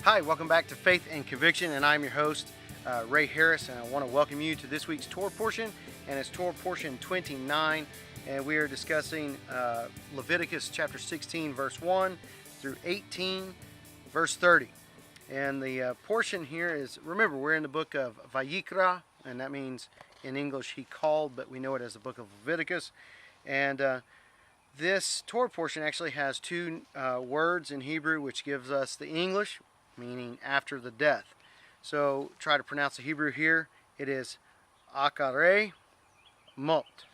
Hi, welcome back to Faith and Conviction, and I'm your host, Ray Harris, and I want to welcome you to this week's Torah portion, and it's Torah portion 29, and we are discussing Leviticus chapter 16, verse 1 through 18, verse 30. And the portion here is, remember, we're in the book of Vayikra, and that means in English He called, but we know it as the book of Leviticus. And this Torah portion actually has two words in Hebrew, which gives us the English, meaning after the death. So try to pronounce the Hebrew here. It is Acharei mot.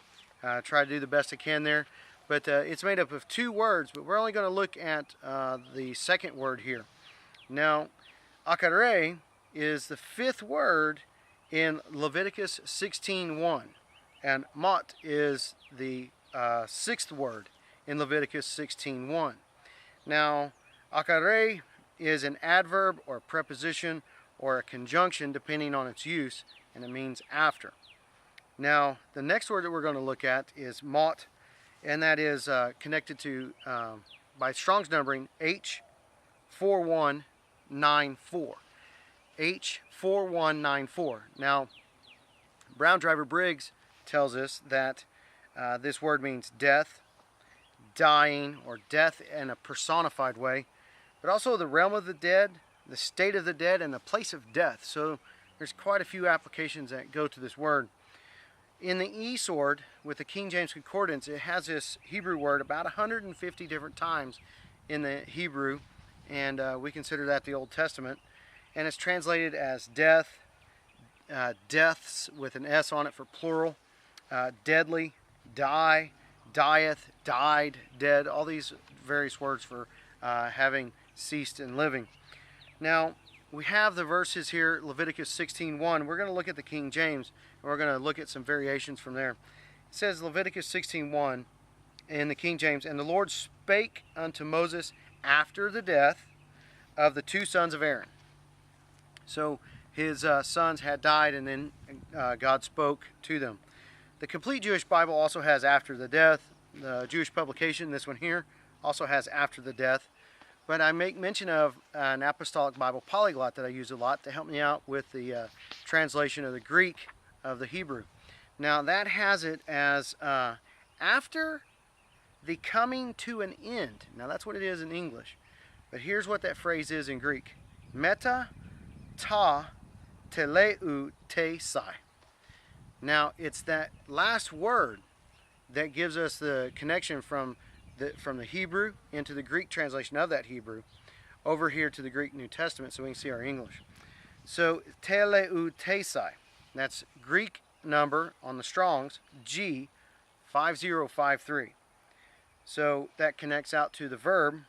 Try to do the best I can there. But it's made up of two words, but we're only going to look at the second word here. Now, Acharei is the fifth word in Leviticus 16:1, and mot is the sixth word in Leviticus 16:1. Now, Acharei is an adverb or a preposition or a conjunction depending on its use, and it means after. Now, the next word that we're going to look at is mot, and that is connected to, by Strong's numbering, H4194. H4194. Now, Brown Driver Briggs tells us that this word means death, dying, or death in a personified way, but also the realm of the dead, the state of the dead, and the place of death. So there's quite a few applications that go to this word. In the E-Sword, with the King James Concordance, it has this Hebrew word about 150 different times in the Hebrew, and we consider that the Old Testament. And it's translated as death, deaths with an S on it for plural, deadly, die, dieth, died, dead, all these various words for having ceased and living. Now, we have the verses here, Leviticus 16:1. We're going to look at the King James, and we're going to look at some variations from there. It says, Leviticus 16:1 in the King James, "And the Lord spake unto Moses after the death of the two sons of Aaron." So his sons had died, and then God spoke to them. The Complete Jewish Bible also has after the death. The Jewish publication, this one here, also has after the death. But I make mention of an Apostolic Bible Polyglot that I use a lot to help me out with the translation of the Greek of the Hebrew. Now that has it as after the coming to an end. Now that's what it is in English. But here's what that phrase is in Greek. Meta ta teleu te sai. Now it's that last word that gives us the connection from the Hebrew into the Greek translation of that Hebrew over here to the Greek New Testament so we can see our English. So teleu te sai. That's Greek number on the Strong's G5053. So that connects out to the verb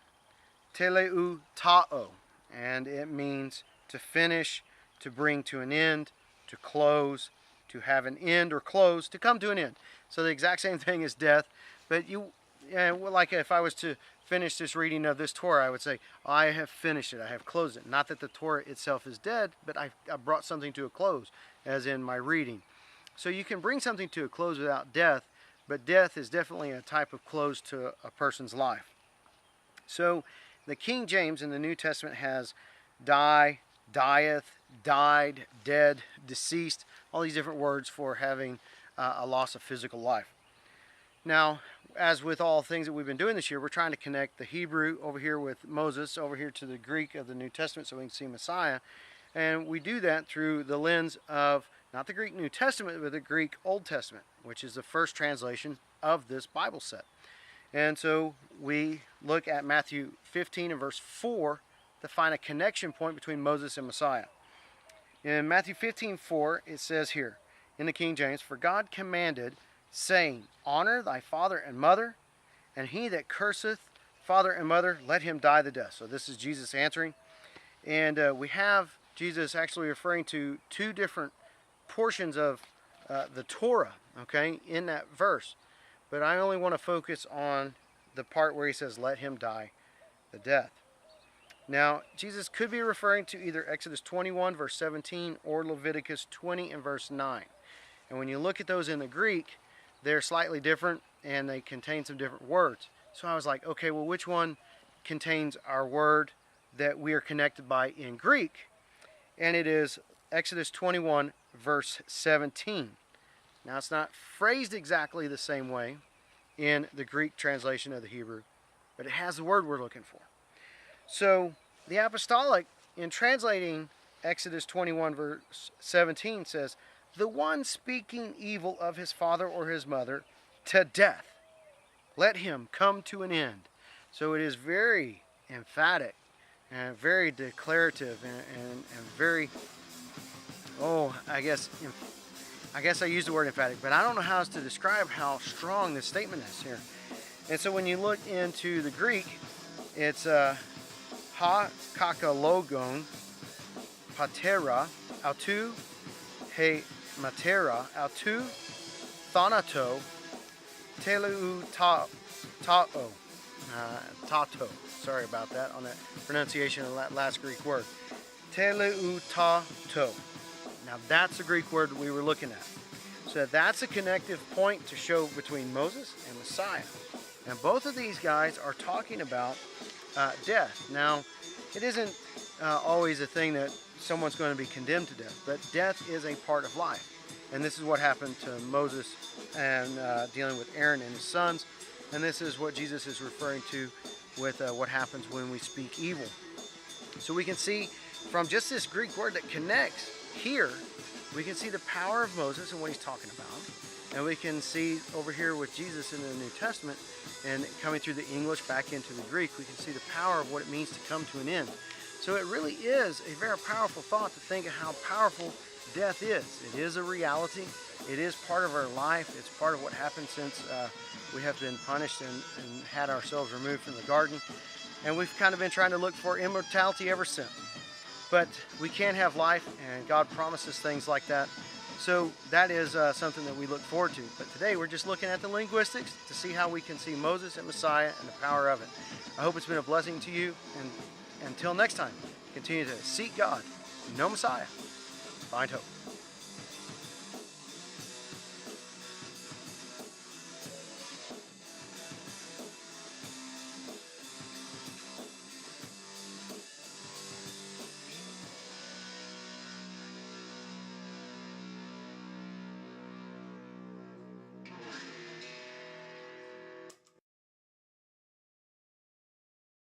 teleu tao, and it means to finish, to bring to an end, to close, to have an end or close, to come to an end. So the exact same thing as death, but like if I was to finish this reading of this Torah, I would say, I have finished it, I have closed it. Not that the Torah itself is dead, but I brought something to a close, as in my reading. So you can bring something to a close without death, but death is definitely a type of close to a person's life. So the King James in the New Testament has die, dieth, died, dead, deceased, all these different words for having a loss of physical life. Now, as with all things that we've been doing this year, we're trying to connect the Hebrew over here with Moses, over here to the Greek of the New Testament so we can see Messiah. And we do that through the lens of not the Greek New Testament, but the Greek Old Testament, which is the first translation of this Bible set. And so we look at Matthew 15 and verse 4 to find a connection point between Moses and Messiah. In Matthew 15:4, it says here, in the King James, "For God commanded, saying, Honor thy father and mother, and he that curseth father and mother, let him die the death." So this is Jesus answering. And we have Jesus actually referring to two different portions of the Torah, okay, in that verse. But I only want to focus on the part where he says, let him die the death. Now, Jesus could be referring to either Exodus 21, verse 17, or Leviticus 20 and verse 9. And when you look at those in the Greek, they're slightly different, and they contain some different words. So I was like, okay, well, which one contains our word that we are connected by in Greek, and it is Exodus 21, verse 17. Now, it's not phrased exactly the same way in the Greek translation of the Hebrew, but it has the word we're looking for. So, the apostolic, in translating Exodus 21, verse 17, says, "The one speaking evil of his father or his mother to death, let him come to an end." So it is very emphatic and very declarative and very, I guess I used the word emphatic, but I don't know how else to describe how strong this statement is here. And so when you look into the Greek, it's ha kakalogon patera autou he matera autou thanato teleu ta'o. Tato. Sorry about that on that pronunciation of that last Greek word. Teleutato. Now that's the Greek word we were looking at. So that's a connective point to show between Moses and Messiah. And both of these guys are talking about death. Now, it isn't always a thing that someone's going to be condemned to death, but death is a part of life. And this is what happened to Moses and dealing with Aaron and his sons. And this is what Jesus is referring to with what happens when we speak evil. So we can see from just this Greek word that connects here, we can see the power of Moses and what he's talking about. And we can see over here with Jesus in the New Testament and coming through the English back into the Greek, we can see the power of what it means to come to an end. So it really is a very powerful thought to think of how powerful death is. It is a reality. It is part of our life. It's part of what happened since we have been punished and had ourselves removed from the garden. And we've kind of been trying to look for immortality ever since. But we can have life, and God promises things like that. So that is something that we look forward to. But today we're just looking at the linguistics to see how we can see Moses and Messiah and the power of it. I hope it's been a blessing to you. And until next time, continue to seek God, know Messiah, find hope.